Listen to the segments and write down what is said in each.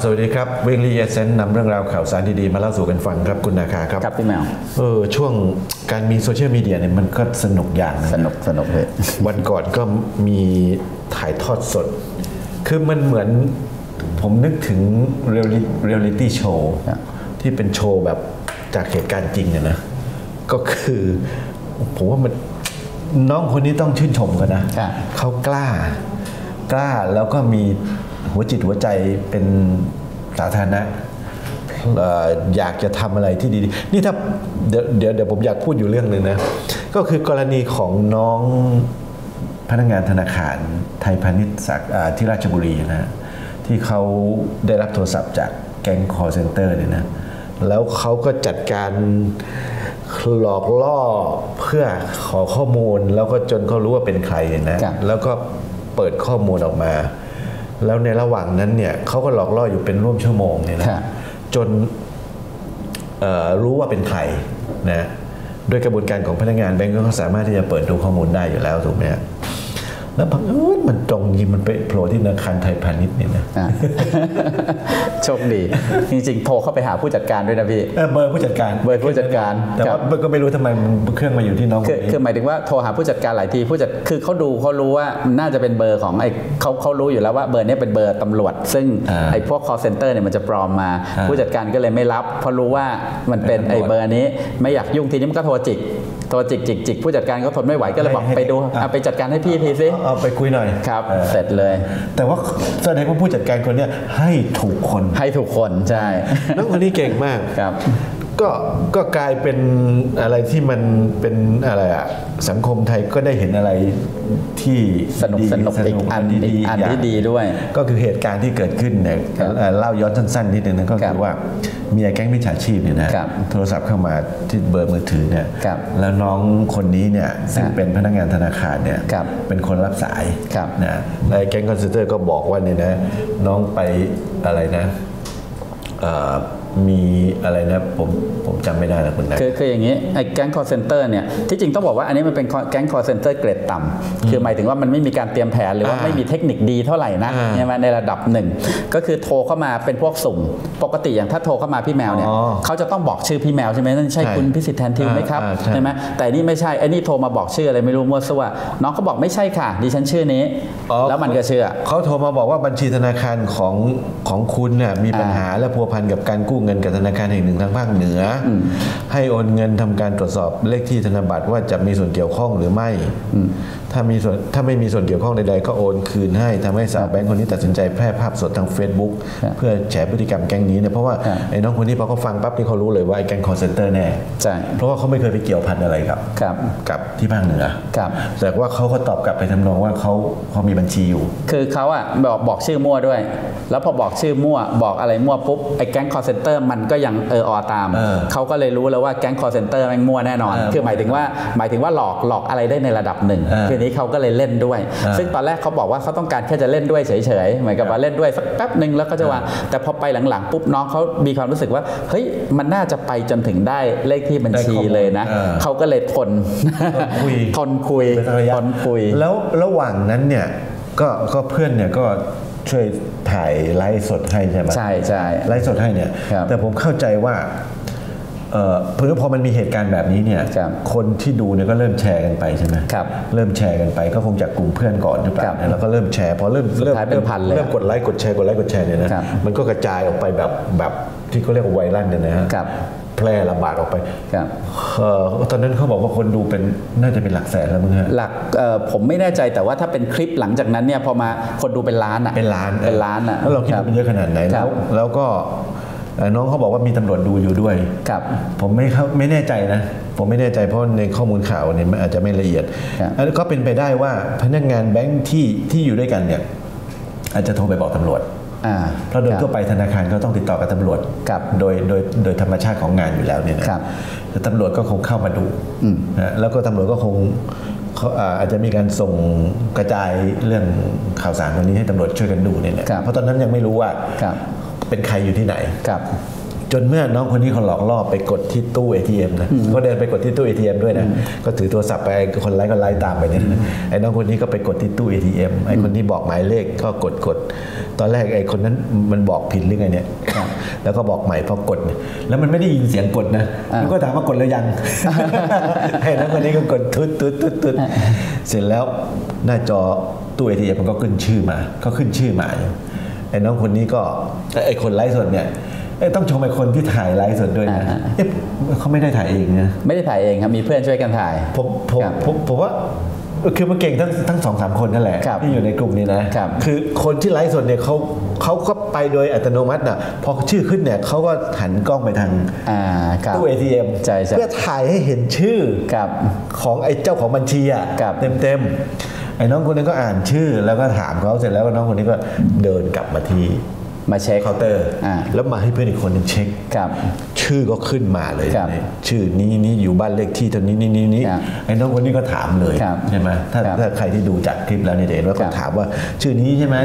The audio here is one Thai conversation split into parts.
สวัสดีครับวิลลี่เอเซนนำเรื่องราวข่าวสารดีๆมาเล่าสู่กันฟังครับคุณนาคาครับครับพี่แมวช่วงการมีโซเชียลมีเดียเนี่ยมันก็สนุกอย่างนะสนุกเลยวันก่อนก็มีถ่ายทอดสดคือมันเหมือนผมนึกถึงเรียลลิตี้โชว์ที่เป็นโชว์แบบจากเหตุการณ์จริงเนี่ยนะก็คือผมว่ามันน้องคนนี้ต้องชื่นชมกันนะเขากล้าแล้วก็มีหัวจิตหัวใจเป็นสาธารณะอยากจะทำอะไรที่ดีๆนี่ถ้าเดี๋ยวผมอยากพูดอยู่เรื่องหนึ่งนะก็คือกรณีของน้องพนักงานธนาคารไทยพาณิชย์ที่ราชบุรีนะที่เขาได้รับโทรศัพท์จากแก๊งคอลเซ็นเตอร์เนี่ยนะแล้วเขาก็จัดการหลอกล่อเพื่อขอข้อมูลแล้วก็จนเขารู้ว่าเป็นใครนะแล้วก็เปิดข้อมูลออกมาแล้วในระหว่างนั้นเนี่ยเขาก็หลอกล่ออยู่เป็นร่วมชั่วโมงเนี่ยนะจนรู้ว่าเป็นใครนะโดยกระบวนการของพนักงานแบงก์ก็สามารถที่จะเปิดดูข้อมูลได้อยู่แล้วถูกไหมแล้วบังเอิญมันตรงนี้มันไปโผล่ที่ธนาคารไทยพาณิชย์นี่นะโชคดีจริงๆโทรเข้าไปหาผู้จัดการด้วยนะพี่เบอร์ผู้จัดการแต่ว่าก็ไม่รู้ทำไมเครื่องมาอยู่ที่น้องคือหมายถึงว่าโทรหาผู้จัดการหลายทีคือเขารู้ว่าน่าจะเป็นเบอร์ของเขารู้อยู่แล้วว่าเบอร์นี้เป็นเบอร์ตำรวจซึ่งไอ้พวก call center เนี่ยมันจะปลอมมาผู้จัดการก็เลยไม่รับเพราะรู้ว่ามันเป็นไอ้เบอร์นี้ไม่อยากยุ่งทีนี้มันก็โทรจิกผู้จัดการก็ทนไม่ไหวก็เลยบอกไปดูไปจัดการให้พี่สิเอาไปคุยหน่อยครับเสร็จเลยแต่ว่าแสดงว่าผู้จัดการคนนี้ให้ถูกคนใช่แล้วคนนี้เก่งมากครับก็กลายเป็นอะไรที่มันเป็นอะไรอะสังคมไทยก็ได้เห็นอะไรที่สนุกอีกอันที่ดีด้วยก็คือเหตุการณ์ที่เกิดขึ้นเนี่ยเล่าย้อนสั้นๆนิดนึงนะก็คือว่ามีแก๊งมิจฉาชีพเนี่ยนะโทรศัพท์เข้ามาที่เบอร์มือถือเนี่ยแล้วน้องคนนี้เนี่ยซึ่งเป็นพนักงานธนาคารเนี่ยเป็นคนรับสายนะแล้วแก๊งคอนเซ็นเตอร์ก็บอกว่าเนี่ยนะน้องไปอะไรนะมีอะไรนะผมจำไม่ได้แล้วคุณนะคืออย่างนี้ไอ้แก๊ง call center เนี่ยที่จริงต้องบอกว่าอันนี้มันเป็นแก๊ง call center เกรดต่ำคือหมายถึงว่ามันไม่มีการเตรียมแผนหรือว่าไม่มีเทคนิคดีเท่าไหร่นะใช่ไหมในระดับหนึ่งก็คือโทรเข้ามาเป็นพวกสุ่มปกติอย่างถ้าโทรเข้ามาพี่แมวเนี่ยเขาจะต้องบอกชื่อพี่แมวใช่ไหมนั่นใช่คุณพิสิทธิ์แทนทิวไหมครับใช่ไหมแต่นี่ไม่ใช่ไอ้นี่โทรมาบอกชื่ออะไรไม่รู้มั่วซั่วน้องเขาบอกไม่ใช่ค่ะดิฉันชื่อนี้แล้วมันก็เชื่อเขาโทรมาบอกว่าบัญชีธนาคารของคุณเนี่ยมีปัญหาและพัวพันกับการกู้เงินกับธนาคารแห่งหนึ่งทางภาคเหนือให้โอนเงินทำการตรวจสอบเลขที่ธนบัตรว่าจะมีส่วนเกี่ยวข้องหรือไม่ถ้าไม่มีส่วนเกี่ยวข้องใดๆก็โอนคืนให้ทำให้สาวแบงค์คนนี้ตัดสินใจแพร่ภาพสดทาง Facebook เพื่อแฉพฤติกรรมแก๊งนี้เนี่ยเพราะว่าไอ้น้องคนนี้พอเขาฟังปั๊บนี่เขารู้เลยว่าไอ้แก๊ง call center แน่ใช่เพราะว่าเขาไม่เคยไปเกี่ยวพันอะไรกับที่ภาคเหนือแต่ว่าเขาก็ตอบกลับไปทำนองว่าเขามีบัญชีอยู่คือเขาอ่ะบอกชื่อมั่วด้วยแล้วพอบอกชื่อมั่วบอกอะไรมั่วปุ๊บไอ้แก๊ง call center มันก็ยังตามเขาก็เลยรู้แล้วว่าแก๊ง call center แม่งมั่วแน่นอนคือหมายถึงว่าหลอกอะไรได้ในระดับหนึ่งทีนี้เขาก็เลยเล่นด้วยซึ่งตอนแรกเขาบอกว่าเขาต้องการแค่จะเล่นด้วยเฉยๆเหมือนกับว่าเล่นด้วยสักแป๊บนึงแล้วก็จะวางแต่พอไปหลังๆปุ๊บน้องเขามีความรู้สึกว่าเฮ้ยมันน่าจะไปจนถึงได้เลขที่บัญชีเลยนะเขาก็เลยทนคุยแล้วระหว่างนั้นเนี่ยก็เพื่อนเนี่ยก็ช่วยถ่ายไลฟ์สดให้ใช่ไหมใช่ไลฟ์สดให้เนี่ยแต่ผมเข้าใจว่าเพื่อพอมันมีเหตุการณ์แบบนี้เนี่ยคนที่ดูเนี่ยก็เริ่มแชร์กันไปใช่ไหมเริ่มแชร์กันไปก็คงจากกลุ่มเพื่อนก่อนหรือเปล่าแล้วก็เริ่มแชร์พอเริ่มกดไลค์กดแชร์เนี่ยนะมันก็กระจายออกไปแบบที่เขาเรียกว่าไวรัลเนี่ยนะฮะแพร่ระบาดออกไปตอนนั้นเขาบอกว่าคนดูเป็นน่าจะเป็นหลักแสนแล้วมั้งฮะหลักผมไม่แน่ใจแต่ว่าถ้าเป็นคลิปหลังจากนั้นเนี่ยพอมาคนดูเป็นล้านอ่ะเป็นล้านแล้วเราคิดว่าเป็นเยอะขนาดไหนแล้วก็น้องเขาบอกว่ามีตำรวจดูอยู่ด้วยผมไม่แน่ใจนะผมไม่แน่ใจเพราะในข้อมูลข่าวเนี่ยมันอาจจะไม่ละเอียดก็เป็นไปได้ว่าพนักงานแบงค์ที่อยู่ด้วยกันเนี่ยอาจจะโทรไปบอกตำรวจเพราะโดยทั่วไปธนาคารก็ต้องติดต่อกับตำรวจโดยธรรมชาติของงานอยู่แล้วเนี่ยนะตำรวจก็คงเข้ามาดูแล้วก็ตำรวจก็คงอาจจะมีการส่งกระจายเรื่องข่าวสารวันนี้ให้ตำรวจช่วยกันดูเนี่ยเพราะตอนนั้นยังไม่รู้ว่าเป็นใครอยู่ที่ไหน จนเมื่อน้องคนนี้เขาหลอกล่อไปกดที่ตู้ ATM นะเขาเดินไปกดที่ตู้ ATM ด้วยนะก็ถือโทรศัพท์ไปคนไล่ก็ไล่ตามไปเนี่ยไอ้น้องคนนี้ก็ไปกดที่ตู้ ATM ไอ้คนที่บอกหมายเลขก็กดตอนแรกไอ้คนนั้นมันบอกผิดหรือไงเนี่ยแล้วก็บอกใหม่พอกดแล้วมันไม่ได้ยินเสียงกดนะมันก็ถามว่ากดแล้วยังไอ้น้องคนนี้ก็กดตุ๊ดเสร็จแล้วหน้าจอตู้ ATM มันก็ขึ้นชื่อมาไอ้น้องคนนี้ก็ไอ้คนไลฟ์สดเนี่ยต้องชมไอ้คนที่ถ่ายไลฟ์สดด้วยนะเขาไม่ได้ถ่ายเองนะไม่ได้ถ่ายเองครับมีเพื่อนช่วยกันถ่ายผมว่าคือมันเก่งทั้ง 2-3 คนนั่นแหละที่อยู่ในกลุ่มนี้นะคือคนที่ไลฟ์สดเนี่ยเขาก็ไปโดยอัตโนมัตินะพอชื่อขึ้นเนี่ยเขาก็หันกล้องไปทางตู้ ATM เพื่อถ่ายให้เห็นชื่อของไอ้เจ้าของบัญชีอ่ะเต็มไอ้น้องคนนั้นก็อ่านชื่อแล้วก็ถามเขาเสร็จแล้วน้องคนนี้ก็เดินกลับมามาเช็คเคาน์เตอร์แล้วมาให้เพื่อนอีกคนนึงเช็คชื่อก็ขึ้นมาเลยชื่อนี้อยู่บ้านเลขที่เท่านี้ไอ้น้องคนนี้ก็ถามเลยใช่ไหมถ้าใครที่ดูจากคลิปแล้วเนี่ยเห็นว่าก็ถามว่าชื่อนี้ใช่ไหม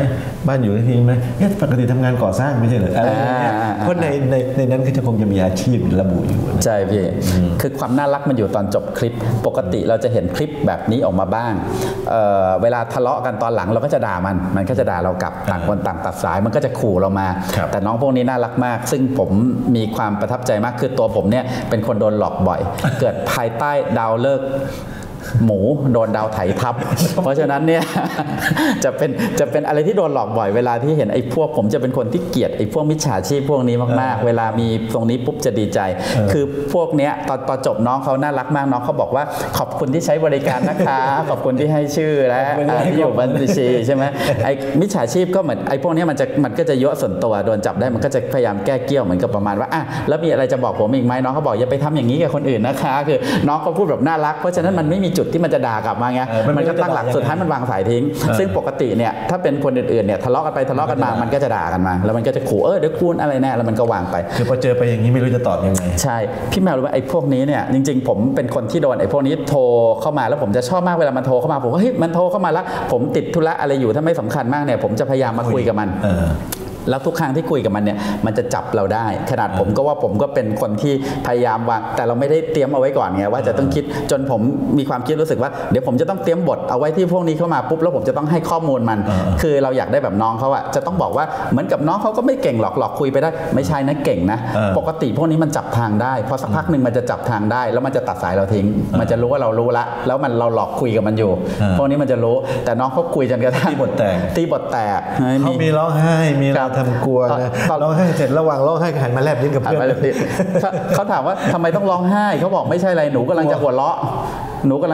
บ้านอยู่เลขที่ไหมปกติทำงานก่อสร้างไม่ใช่เหรออะไรอย่างเงี้ยเพราะในนั้นก็จะคงจะมีอาชีพระบุอยู่ใช่พี่คือความน่ารักมันอยู่ตอนจบคลิปปกติเราจะเห็นคลิปแบบนี้ออกมาบ้างเวลาทะเลาะกันตอนหลังเราก็จะด่ามันก็จะด่าเรากลับต่างคนต่างตัดสายมันก็จะขู่เรามาแต่น้องพวกนี้น่ารักมากซึ่งผมมีความประทับใจมากคือตัวผมเนี่ยเป็นคนโดนหลอกบ่อย เกิดภายใต้ดาวฤกษ์หมูโดนดาวไถทับ เพราะฉะนั้นเนี่ย จะเป็นอะไรที่โดนหลอกบ่อยเวลาที่เห็นไอ้พวกผมจะเป็นคนที่เกลียดไอ้พวกมิจฉาชีพพวกนี้มากๆเวลามีตรงนี้ปุ๊บจะดีใจคือพวกเนี้ยตอนจบน้องเขาน่ารักมากน้องเขาบอกว่าขอบคุณที่ใช้บริการนะคะขอบคุณที่ให้ชื่อและที่อยู่บัญชีใช่ไหมไอ้มิจฉาชีพก็เหมือนไอ้พวกนี้มันก็จะยั่วส่วนตัวโดนจับได้มันก็จะพยายามแก้เกี้ยวเหมือนกับประมาณว่าแล้วมีอะไรจะบอกผมอีกไหมน้องเขาบอกอย่าไปทำอย่างนี้กับคนอื่นนะคะคือน้องเขาพูดแบบน่ารักเพราะฉะนั้นมันไม่มีจุดที่มันจะด่ากลับมาไงมันก็ตั้งหลักสุดท้ายมันวางสายทิ้งซึ่งปกติเนี่ยถ้าเป็นคนอื่นๆเนี่ยทะเลาะกันไปทะเลาะกันมามันก็จะด่ากันมาแล้วมันก็จะขู่เดี๋ยวคุณอะไรแน่แล้วมันก็วางไปคือพอเจอไปอย่างนี้ไม่รู้จะตอบยังไงใช่พี่แมวรู้ไหมไอ้พวกนี้เนี่ยจริงๆผมเป็นคนที่โดนไอ้พวกนี้โทรเข้ามาแล้วผมจะชอบมากเวลามันโทรเข้ามาผมว่าเฮ้ยมันโทรเข้ามาแล้วผมติดธุระอะไรอยู่ถ้าไม่สำคัญมากเนี่ยผมจะพยายามมาคุยกับมันแล้วทุกครั้งที่คุยกับมันเนี่ยมันจะจับเราได้ขนาดผมก็ว่าผมก็เป็นคนที่พยายามวางแต่เราไม่ได้เตรียมเอาไว้ก่อนไงว่าจะต้องคิดจนผมมีความคิดรู้สึกว่าเดี๋ยวผมจะต้องเตรียมบทเอาไว้ที่พวกนี้เข้ามาปุ๊บแล้วผมจะต้องให้ข้อมูลมันคือเราอยากได้แบบน้องเขาอะจะต้องบอกว่าเหมือนกับน้องเขาก็ไม่เก่งหรอกคุยไปได้ไม่ใช่นะเก่งนะปกติพวกนี้มันจับทางได้พอสักพักหนึ่งมันจะจับทางได้แล้วมันจะตัดสายเราทิ้งมันจะรู้ว่าเรารู้ละแล้วเราหลอกคุยกับมันอยู่พวกนี้มันจะรู้แต่น้องเขาคุยจนกระทั่งตีบทแตกเขามีร้องไห้มีเราทำกลัวนะร้องไห้เสร็จระหว่างร้องไห้หันมาแลบลิ้นกับเพื่อนเขาถามว่าทำไมต้องร้องไห้เขาบอกไม่ใช่อะไรหนูกำลังจะหัวเราะหนูก็เ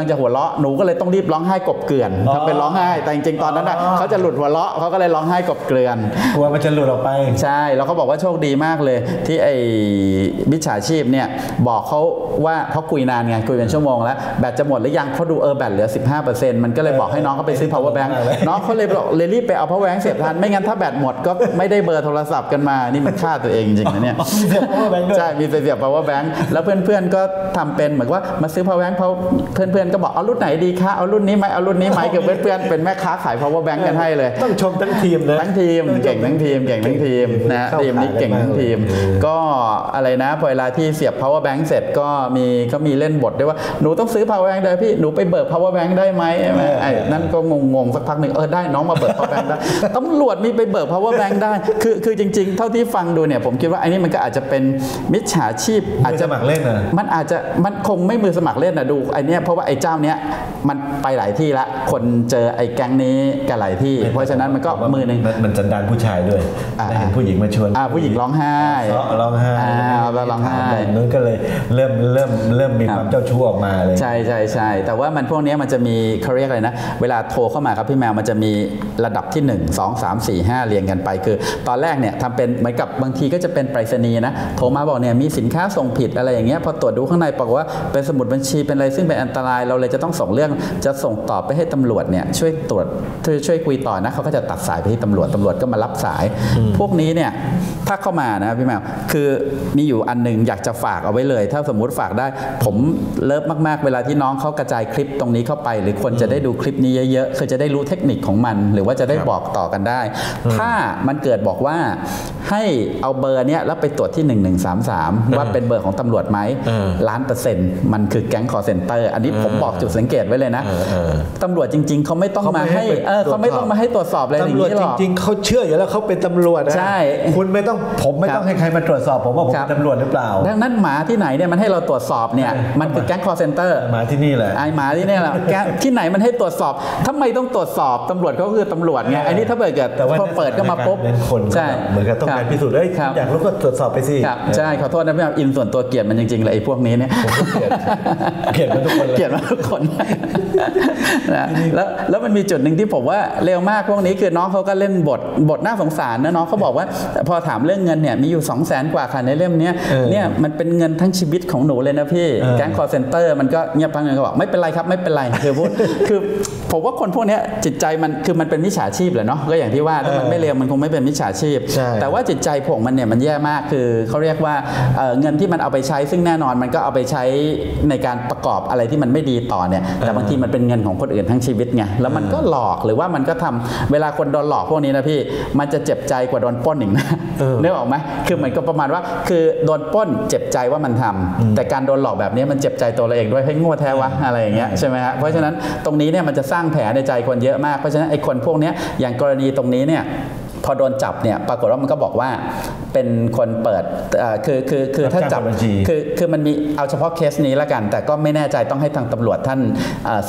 ลยต้องรีบร้องไห้กบเกลื่อนทำเป็นร้องไห้แต่จริงๆตอนนั้นเขาจะหลุดหัวเราะเขาก็เลยร้องไห้กบเกลื่อนกลัวมันจะหลุดออกไปใช่แล้วเขาบอกว่าโชคดีมากเลยที่ไอ้มิจฉาชีพเนี่ยบอกเขาว่าเขาคุยนานไงคุยเป็นชั่วโมงแล้วแบตจะหมดหรือยังเขาดูแบตเหลือ 15% มันก็เลยบอกให้น้องเขาไปซื้อ power bank น้องเขาเลยรีบไปเอา power bank เสียบทันไม่งั้นถ้าแบตหมดก็ไม่ได้เบอร์โทรศัพท์กันมานี่มันฆ่าตัวเองจริงๆนะเนี่ยใช่มีเสียบ power bank แล้วเพื่อนๆก็ทำเป็นเหมือนว่ามาซื้อ power bank เพื่อนๆก็บอกเอารุ่นไหนดีคะเอารุ่นนี้ไหมเอารุ่นนี้ไหมคือเพื่อนๆเป็นแม่ค้าขาย power bank กันให้เลยต้องชมทั้งทีมนะทั้งทีมเก่งทั้งทีมนะทีมนี้เก่งทั้งทีมก็อะไรนะพอเวลาที่เสียบ power bank เสร็จก็มีเล่นบทด้วยว่าหนูต้องซื้อ power bank ได้พี่หนูไปเบิก power bank ได้ไหมไอ้นั่นก็งงสักพักหนึ่งได้น้องมาเบิก power bank ได้ตำรวจมีไปเบิก power bank ได้คือจริงๆเท่าที่ฟังดูเนี่ยผมคิดว่าไอ้นี่มันก็อาจจะเป็นมิจฉาชีพอาจจะสมัครเล่นนะมันคงไม่มือสมัครเล่นนะดูไอ้นี่เพราะว่าไอ้เจ้าเนี้ยมันไปหลายที่ละคนเจอไอ้แก๊งนี้กันหลายที่เพราะฉะนั้นมันก็มือนึงมันสันดานผู้ชายด้วยเห็นผู้หญิงมาชวนผู้หญิงร้องไห้ร้องไห้นู้นก็เลยเริ่มมีความเจ้าชู้ออกมาเลยใช่แต่ว่ามันพวกนี้มันจะมีเขาเรียกอะไรนะเวลาโทรเข้ามาครับพี่แมวมันจะมีระดับที่1 2 3 4 5เรียงกันไปคือตอนแรกเนี่ยทำเป็นเหมือนกับบางทีก็จะเป็นไปรษณีย์นะโทรมาบอกเนี่ยมีสินค้าส่งผิดอะไรอย่างเงี้ยพอตรวจดูข้างในบอกว่าเป็นสมุดบัญชีเป็นอะไรซึ่งเป็นอัน นตรายเราเลยจะต้องส่งเรื่องจะส่งต่อไปให้ตำรวจเนี่ยช่วยตรวจช่วยคุยต่อนะเขาก็จะตัดสายไปที่ตำรวจก็มารับสายพวกนี้เนี่ยถ้าเข้ามานะพี่แมวคือมีอยู่อันหนึ่งอยากจะฝากเอาไว้เลยถ้าสมมุติฝากได้ผมเลิฟมากๆเวลาที่น้องเขากระจายคลิปตรงนี้เข้าไปหรือคนจะได้ดูคลิปนี้เยอะๆคือจะได้รู้เทคนิคของมันหรือว่าจะได้บอกต่อกันได้ถ้ามันเกิดบอกว่าให้เอาเบอร์เนี้ยแล้วไปตรวจที่1133ว่าเป็นเบอร์ของตำรวจไหม1,000,000%มันคือแก๊งคอลเซ็นเตอร์อันนี้ผมบอกจุดสังเกตไว้เลยนะตำรวจจริงๆเขาไม่ต้องมาให้เขาไม่ต้องมาให้ตรวจสอบอะไรอย่างนี้หรอกจริงๆเขาเชื่ออยู่แล้วเขาเป็นตำรวจนะใช่คุณไม่ต้องผมไม่ต้องให้ใครมาตรวจสอบผมว่าผมเป็นตำรวจหรือเปล่าดังนั้นหมาที่ไหนเนี่ยมันให้เราตรวจสอบเนี่ยมันคือแก๊งคอลเซ็นเตอร์หมาที่นี่แหละไอหมาที่นี่แหละที่ไหนมันให้ตรวจสอบทำไมต้องตรวจสอบตำรวจเขาคือตำรวจไงไอ้นี่ถ้าเกิดพอเปิดก็มาปุ๊บใช่เหมือนกับต้องการพิสูจน์อยากรู้ก็ตรวจสอบไปสิใช่ขอโทษนะพี่อินส่วนตัวเกลียดมันจริงๆเลยไอ้พวกนี้เนี่ยผมก็เกลียดมันทุกคนเลยเกลียดมันทุกคนนะแล้วมันมีจุดหนึ่งที่ผมว่าเร็วมากพวกนี้คือน้องเขาก็เล่นบทน่าสงสารนะน้องเขาบอกว่าพอถามเรื่องเงินเนี่ยมีอยู่ 200,000 กว่าค่ะในเล่มนี้เนี่ยมันเป็นเงินทั้งชีวิตของหนูเลยนะพี่แก๊งคอลเซ็นเตอร์มันก็เงียบพังเงินก็บอกไม่เป็นไรครับไม่เป็นไรคือผมว่าคนพวกนี้จิตใจมันคือมันเป็นมิจฉาชีพแหละเนาะก็อย่างที่ว่าถ้ามันไม่เลวมันคงไม่เป็นมิจฉาชีพแต่ว่าจิตใจพวกมันเนี่ยมันแย่มากคือเขาเรียกว่าเงินที่มันเอาไปใช้ซึ่งแน่นอนมันก็เอาไปใช้ในการประกอบอะไรที่มันไม่ดีต่อเนี่ยแต่บางทีมันเป็นเงินของคนอื่นทั้งชีวิตไงแล้วมันก็หลอกหรือว่ามันก็ทำเวลาคนโดนหลอกพวกนี้นะพี่มันจะเจ็บใจกว่าโดนปล้นอีกนะนึกออกไหมคือเหมือนก็ประมาณว่าคือโดนปล้นเจ็บใจว่ามันทำแต่การโดนหลอกแบบนี้มันเจ็บใจตัวเราเองด้วยให้โง่แท้วะอะไรอย่างเงี้ยใช่ไหมฮะเพราะฉะนั้นตรงนี้เนี่ยมันจะสร้างแผลในใจคนเยอะมากเพราะฉะนั้นไอ้คนพวกนี้อย่างกรณีตรงนี้เนี่ยพอโดนจับเนี่ยปรากฏว่ามันก็บอกว่าเป็นคนเปิดคือถ้าจับคือมันมีเอาเฉพาะเคสนี้ละกันแต่ก็ไม่แน่ใจต้องให้ทางตำรวจท่าน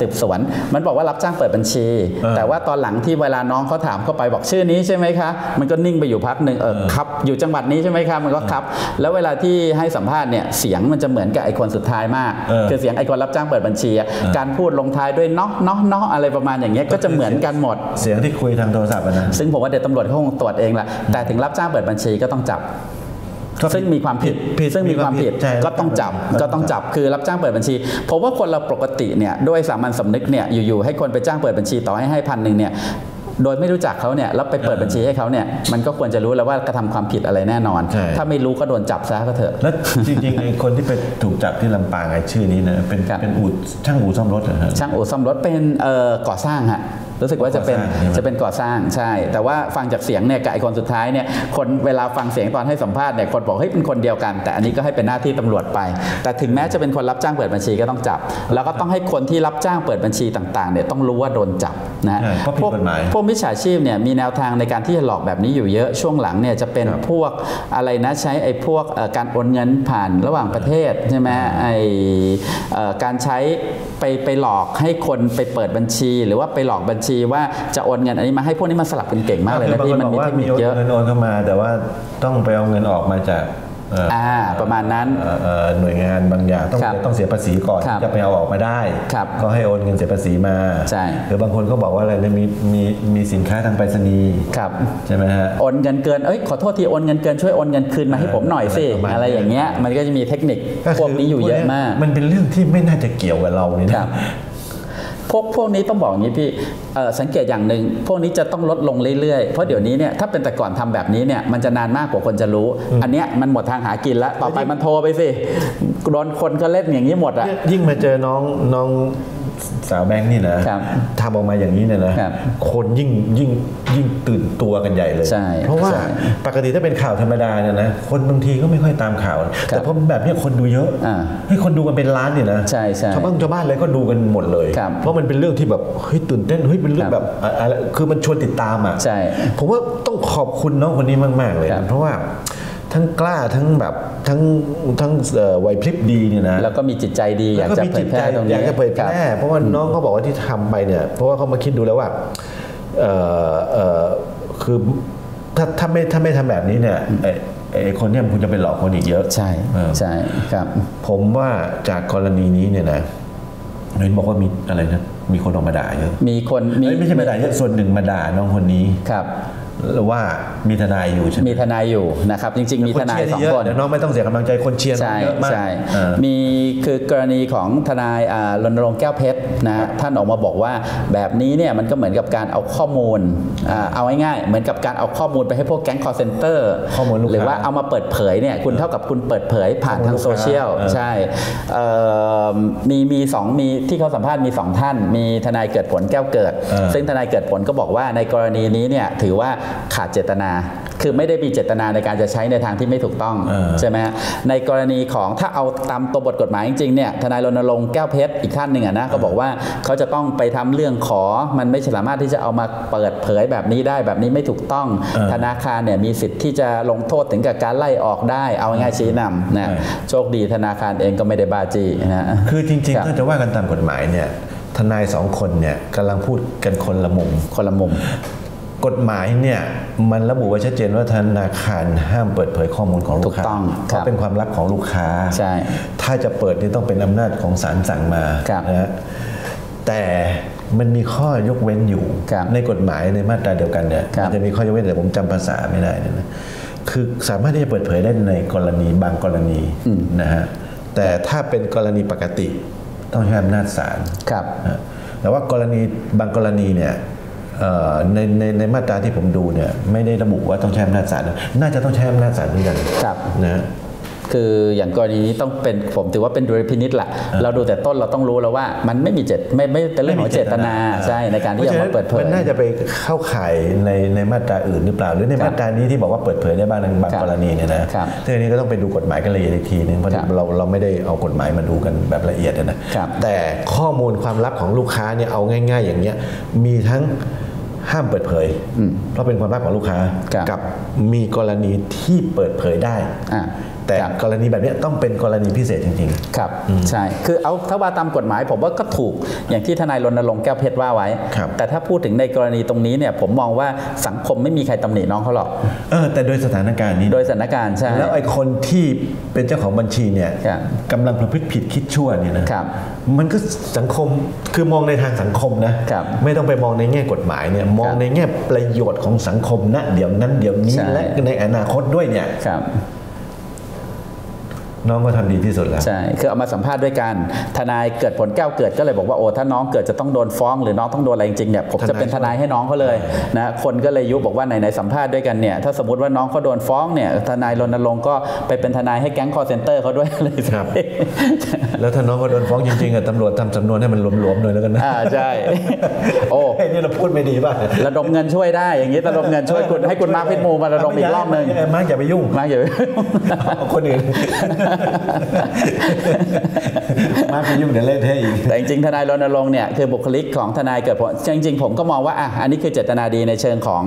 สืบสวนมันบอกว่ารับจ้างเปิดบัญชีแต่ว่าตอนหลังที่เวลาน้องเขาถามเข้าไปบอกชื่อนี้ใช่ไหมคะมันก็นิ่งไปอยู่พักหนึ่งครับอยู่จังหวัดนี้ใช่ไหมคะมันก็ครับแล้วเวลาที่ให้สัมภาษณ์เนี่ยเสียงมันจะเหมือนกับไอ้คนสุดท้ายมากคือเสียงไอ้คนรับจ้างเปิดบัญชีการพูดลงท้ายด้วยเนาะอะไรประมาณอย่างเงี้ยก็จะเหมือนกันหมดเสียงที่คุยทางโทรศัพท์นะซึ่งผมว่าเดี๋ยวตำรวจเขาคงตรวจเองแหละแต่ถึงรับจ้างเปิดบัญชีก็ต้องจับซึ่งมีความผิดก็ต้องจับคือรับจ้างเปิดบัญชีเพราะว่าคนเราปกติเนี่ยด้วยสามัญสำนึกเนี่ยอยู่ๆให้คนไปจ้างเปิดบัญชีต่อให้1,000เนี่ยโดยไม่รู้จักเขาเนี่ยแล้วไปเปิดบัญชีให้เขาเนี่ยมันก็ควรจะรู้แล้วว่ากระทำความผิดอะไรแน่นอนถ้าไม่รู้ก็โดนจับซะก็เถอะแล้วจริงๆไอ้คนที่ไปถูกจับที่ลำปางไอ้ชื่อนี้นะเป็นช่างอู่ซ่อมรถเหรอฮะช่างอู่ซ่อมรถเป็นก่อสร้างฮะรู้สึกว่าจะเป็นก่อสร้างใช่แต่ว่าฟังจากเสียงเนี่ยกับไอ้คนสุดท้ายเนี่ยคนเวลาฟังเสียงตอนให้สัมภาษณ์เนี่ยคนบอกเฮ้ยเป็นคนเดียวกันแต่อันนี้ก็ให้เป็นหน้าที่ตำรวจไปแต่ถึงแม้จะเป็นคนรับจ้างเปิดบัญชีก็ต้องจับแล้วก็ต้องให้คนที่รับจ้างเปิดบัญชีต่างๆเนี่ยต้องรู้ว่าโดนจับนะพวกมิจฉาชีพเนี่ยมีแนวทางในการที่จะหลอกแบบนี้อยู่เยอะช่วงหลังเนี่ยจะเป็นพวกอะไรนะใช้ไอ้พวกการโอนเงินผ่านระหว่างประเทศใช่ไหมไอ้การใช้ไปหลอกให้คนไปเปิดบัญชีหรือว่าไปหลอกบัญชีว่าจะโอนเงินอันนี้มาให้พวกนี้มันสลับกันเก่งมากเลยนะพี่มันมีเทคนิคเยอะเงินโอนเข้ามาแต่ว่าต้องไปเอาเงินออกมาจากประมาณนั้นหน่วยงานบางอย่างต้องเสียภาษีก่อนจะไปเอาออกมาได้ก็ให้โอนเงินเสียภาษีมาหรือบางคนก็บอกว่าอะไรเนี่ยมีสินค้าทางไปรษณีย์ใช่ไหมฮะโอนเงินเกินขอโทษทีโอนเงินเกินช่วยโอนเงินคืนมาให้ผมหน่อยสิอะไรอย่างเงี้ยมันก็จะมีเทคนิคพวกนี้อยู่เยอะมากมันเป็นเรื่องที่ไม่น่าจะเกี่ยวกับเราเนี่ยนะพวกนี้ต้องบอกอย่างนี้พี่สังเกตอย่างหนึ่งพวกนี้จะต้องลดลงเรื่อยๆเพราะเดี๋ยวนี้เนี่ยถ้าเป็นแต่ก่อนทำแบบนี้เนี่ยมันจะนานมากกว่าคนจะรู้อันเนี้ยมันหมดทางหากินแล้วต่อไปมันโทรไปสิโดนคนก็เล่นอย่างนี้หมดอ่ะยิ่งมาเจอน้องสาวแบงค์นี่นะทำออกมาอย่างนี้เนี่ยนะคนยิ่งตื่นตัวกันใหญ่เลยเพราะว่าปกติถ้าเป็นข่าวธรรมดาเนี่ยนะคนบางทีก็ไม่ค่อยตามข่าวแต่พอแบบนี้คนดูเยอะให้คนดูกันเป็นล้านเนี่ยนะชาวบ้านอะไรก็ดูกันหมดเลยเพราะมันเป็นเรื่องที่แบบเฮ้ยตื่นเต้นเฮ้ยเป็นเรื่องแบบอะไรคือมันชวนติดตามอ่ะผมว่าต้องขอบคุณน้องคนนี้มากๆเลยเพราะว่าทั้งกล้าทั้งแบบทั้งไหวพริบดีเนี่ยนะแล้วก็มีจิตใจดีอยากจะเผยแพร่ตรงนี้อยากจะเผยแพร่เพราะว่าน้องเขาบอกว่าที่ทำไปเนี่ยเพราะว่าเขามาคิดดูแล้วว่าคือถ้าไม่ทำแบบนี้เนี่ยไอ้คนเนี่ยมันคงจะเป็นหลอกคนอีกเยอะใช่ครับผมว่าจากกรณีนี้เนี่ยนะเห็นบอกว่ามีอะไรนะมีคนออกมาด่าเยอะมีคนไม่ใช่มาด่าเยอะส่วนหนึ่งมาด่าน้องคนนี้ครับ หรือว่ามีทนายอยู่ใช่ไหมมีทนายอยู่นะครับจริงๆมีทนาย2 คนเดี๋ยวน้องไม่ต้องเสียกำลังใจคนเชียร์เยอะมากมีคือกรณีของทนายรณรงค์แก้วเพชรนะท่านออกมาบอกว่าแบบนี้เนี่ยมันก็เหมือนกับการเอาข้อมูลเอาง่ายๆเหมือนกับการเอาข้อมูลไปให้พวกแก๊งคอลเซ็นเตอร์หรือว่าเอามาเปิดเผยเนี่ยคุณเท่ากับคุณเปิดเผยผ่านทางโซเชียลใช่มีที่เขาสัมภาษณ์มี2ท่านมีทนายเกิดผลแก้วเกิดซึ่งทนายเกิดผลก็บอกว่าในกรณีนี้เนี่ยถือว่าขาดเจตนาคือไม่ได้มีเจตนาในการจะใช้ในทางที่ไม่ถูกต้องใช่ไหมในกรณีของถ้าเอาตามตัวบทกฎหมายจริงๆเนี่ยทนายรณรงค์แก้วเพชรอีกท่านหนึ่งนะก็บอกว่าเขาจะต้องไปทำเรื่องขอมันไม่สามารถที่จะเอามาเปิดเผยแบบนี้ได้แบบนี้ไม่ถูกต้องธนาคารเนี่ยมีสิทธิ์ที่จะลงโทษถึงกับการไล่ออกได้เอาง่ายชี้นำนะโชคดีธนาคารเองก็ไม่ได้บาจี้นะคือจริงๆถ้าจะว่ากันตามกฎหมายเนี่ยทนาย2 คนเนี่ยกำลังพูดกันคนละมุมกฎหมายเนี่ยมันระบุไว้ชัดเจนว่าธนาคารห้ามเปิดเผยข้อมูลของลูกค้าเพราะเป็นความลับของลูกค้าใช่ถ้าจะเปิดนี่ต้องเป็นอำนาจของศาลสั่งมานะแต่มันมีข้อยกเว้นอยู่ในกฎหมายในมาตราเดียวกันเนี่ยมันจะมีข้อยกเว้นแต่ผมจำภาษาไม่ได้นะคือสามารถที่จะเปิดเผยได้ในกรณีบางกรณีนะฮะแต่ถ้าเป็นกรณีปกติต้องใช้อำนาจศาลแต่ว่ากรณีบางกรณีเนี่ยในมาตราที่ผมดูเนี่ยไม่ได้ระบุว่าต้องใช้อำนาจศาลน่าจะต้องใช้อำนาจศาลเหมือนกันนะคืออย่างกรณีนี้ต้องเป็นผมถือว่าเป็นดุลยพินิจแหละเราดูแต่ต้นเราต้องรู้แล้วว่ามันไม่มีไม่เป็นเรื่องของเจตนาใช่ในการที่จะมาเปิดเผยมันน่าจะไปเข้าข่ายในมาตราอื่นหรือเปล่าหรือในมาตรานี้ที่บอกว่าเปิดเผยได้บ้างในบางกรณีเนี่ยนะทีนี้ก็ต้องไปดูกฎหมายกันละเอียดอีกทีนึงเพราะเราไม่ได้เอากฎหมายมาดูกันแบบละเอียดนะแต่ข้อมูลความลับของลูกค้าเนี่ยเอาง่ายๆอย่างเงี้ยมีทั้งห้ามเปิดเผยเพราะเป็นความลับของลูกค้ากับมีกรณีที่เปิดเผยได้แต่กรณีแบบนี้ต้องเป็นกรณีพิเศษจริงๆครับใช่คือเอาถ้าว่าตามกฎหมายผมว่าก็ถูกอย่างที่ทนายรณรงค์แก้วเพชรว่าไว้แต่ถ้าพูดถึงในกรณีตรงนี้เนี่ยผมมองว่าสังคมไม่มีใครตำหนิน้องเขาหรอกแต่โดยสถานการณ์นี้โดยสถานการณ์ใช่แล้วไอ้คนที่เป็นเจ้าของบัญชีเนี่ยกำลังประพฤติผิดคิดชั่วเนี่ยนะมันก็สังคมคือมองในทางสังคมนะไม่ต้องไปมองในแง่กฎหมายเนี่ยมองในแง่ประโยชน์ของสังคมณเดี๋ยวนั้นเดี๋ยวนี้และในอนาคตด้วยเนี่ยน้องก็ทำดีที่สุดแล้วใช่คือเอามาสัมภาษณ์ด้วยกันทนายเกิดผลแก้วเกิดก็เลยบอกว่าโอ้ถ้าน้องเกิดจะต้องโดนฟ้องหรือน้องต้องโดนอะไรจริงๆเนี่ยผมจะเป็นทนายให้น้องเขาเลยนะคนก็เลยยุบอกว่าไหนสัมภาษณ์ด้วยกันเนี่ยถ้าสมมติว่าน้องเขาโดนฟ้องเนี่ยทนายรณรงค์ก็ไปเป็นทนายให้แก๊งคอลเซ็นเตอร์เขาด้วยเลยครับแล้วถ้าน้องเขาโดนฟ้องจริงๆตำรวจทำสำนวนให้มันหลวมๆหน่อยแล้วกันนะใช่โอ้นี่เราพูดไม่ดีป่ะระดมเงินช่วยได้อย่างนี้ระดมเงินช่วยคุณให้คุณมาร์คพิทมูมาระดมอีกรอบนึงมาร์คอย่าไปยุ่งคนอื่นมาไปยุ่งเดี๋ยวเล่นให้อีกแต่จริงๆทนายรณรงค์เนี่ยคือบุคลิกของทนายเกิดผลจริงๆผมก็มองว่าอันนี้คือเจตนาดีในเชิงของ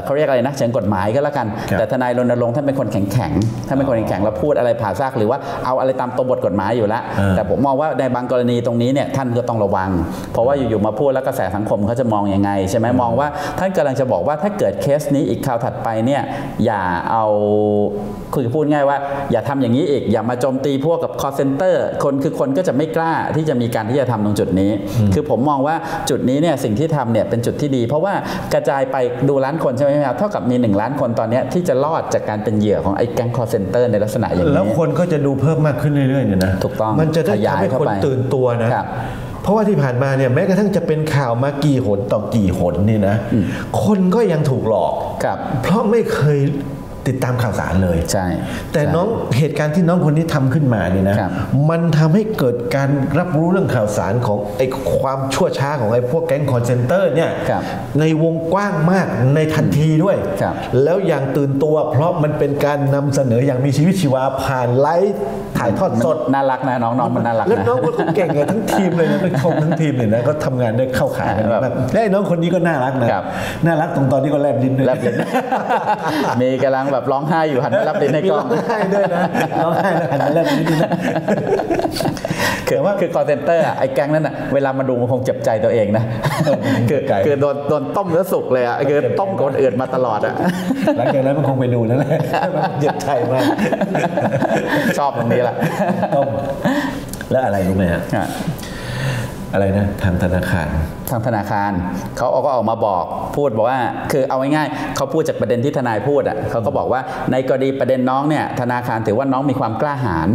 เขาเรียกอะไรนะเชิงกฎหมายก็แล้วกันแต่ทนายรณรงค์ท่านเป็นคนแข็งท่านเป็นคนแข็งแล้วพูดอะไรผ่าซากหรือว่าเอาอะไรตามตัวบทกฎหมายอยู่แล้วแต่ผมมองว่าในบางกรณีตรงนี้เนี่ยท่านก็ต้องระวังเพราะว่าอยู่ๆมาพูดแล้วกระแสสังคมเขาจะมองยังไงใช่ไหมมองว่าท่านกำลังจะบอกว่าถ้าเกิดเคสนี้อีกคราวถัดไปเนี่ยอย่าเอาคือพูดง่ายว่าอย่าทำอย่างนี้อีกอย่ามาโจมตีพวกกับ call center คนก็จะไม่กล้าที่จะมีการที่จะทำตรงจุดนี้คือผมมองว่าจุดนี้เนี่ยสิ่งที่ทำเนี่ยเป็นจุดที่ดีเพราะว่ากระจายไปดูล้านคนใช่ไหมครับเท่ากับมี1 ล้านคนตอนนี้ที่จะรอดจากการเป็นเหยื่อของไอ้แก๊ง call center ในลักษณะอย่างนี้แล้วคนก็จะดูเพิ่มมากขึ้นเรื่อยๆเนี่ยนะถูกต้องมันจะได้ทำให้คนตื่นตัวนะเพราะว่าที่ผ่านมาเนี่ยแม้กระทั่งจะเป็นข่าวมากี่หนต่อกี่หนนี่นะคนก็ยังถูกหลอกเพราะไม่เคยติดตามข่าวสารเลยใช่แต่น้องเหตุการณ์ที่น้องคนนี้ทำขึ้นมาเนี่ยนะมันทำให้เกิดการรับรู้เรื่องข่าวสารของไอ้ความชั่วช้าของไอ้พวกแก๊งคอลเซ็นเตอร์เนี่ยในวงกว้างมากในทันทีด้วยแล้วอย่างตื่นตัวเพราะมันเป็นการนำเสนออย่างมีชีวิตชีวาผ่านไลฟ์ถ่ายทอดสดน่ารักนะน้องมันน่ารักแล้วน้องก็เก่งเลยทั้งทีมเลยนะชมทั้งทีมเลยนะก็ทำงานได้เข้าขากันมากและน้องคนนี้ก็น่ารักนะน่ารักตรงตอนที่ก็แลบลิ้นด้วยมีกำลังแบบร้องไห้อยู่หันมารับลิ้นในกล้องร้องไห้ด้วยนะร้องไห้แล้วหันมาแลบลิ้นด้วยนะคือคอลเซ็นเตอร์ไอ้แก๊งนั้นอ่ะเวลามาดูมันคงเจ็บใจตัวเองนะคือโดนต้มแล้วสุกเลยอ่ะคือต้มคนอื่นมาตลอดอ่ะหลังจากนั้นมันคงไปดูนั่นแหละเจ็บใจมากชอบตรงนี้แหละต้มแล้วอะไรรู้ไหมฮะอะไรนะทางธนาคาร ทางธนาคารเขาก็ออกมาบอกพูดบอกว่าคือเอาง่ายๆเขาพูดจากประเด็นที่ทนายพูดอ่ะเขาก็บอกว่าในกรณีประเด็นน้องเนี่ยธนาคารถือว่าน้องมีความกล้าหาญ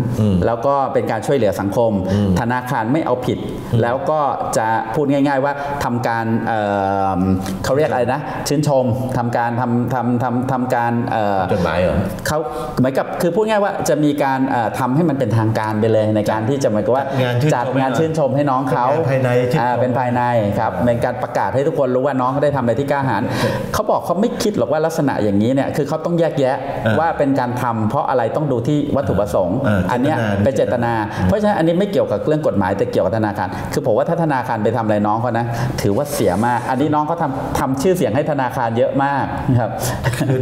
แล้วก็เป็นการช่วยเหลือสังคมธนาคารไม่เอาผิดแล้วก็จะพูดง่ายๆว่าทำการเขาเรียกอะไรนะชื่นชมทำการทำการจดหมายเหรอเขาเหมือนกับคือพูดง่ายว่าจะมีการทำให้มันเป็นทางการไปเลยในการที่จะหมายความว่าจัดงานชื่นชมให้น้องเขาเป็นภายในครับเป็นการประกาศให้ทุกคนรู้ว่าน้องเขาได้ทำอะไรที่กล้าหาญเขาบอกเขาไม่คิดหรอกว่าลักษณะอย่างนี้เนี่ยคือเขาต้องแยกแยะว่าเป็นการทำเพราะอะไรต้องดูที่วัตถุประสงค์อันนี้เป็นเจตนาเพราะฉะนั้นอันนี้ไม่เกี่ยวกับเรื่องกฎหมายแต่เกี่ยวกับธนาคารคือผมว่าถ้าธนาคารไปทำอะไรน้องเขานะถือว่าเสียมากอันนี้น้องเขาทำชื่อเสียงให้ธนาคารเยอะมากครับคือ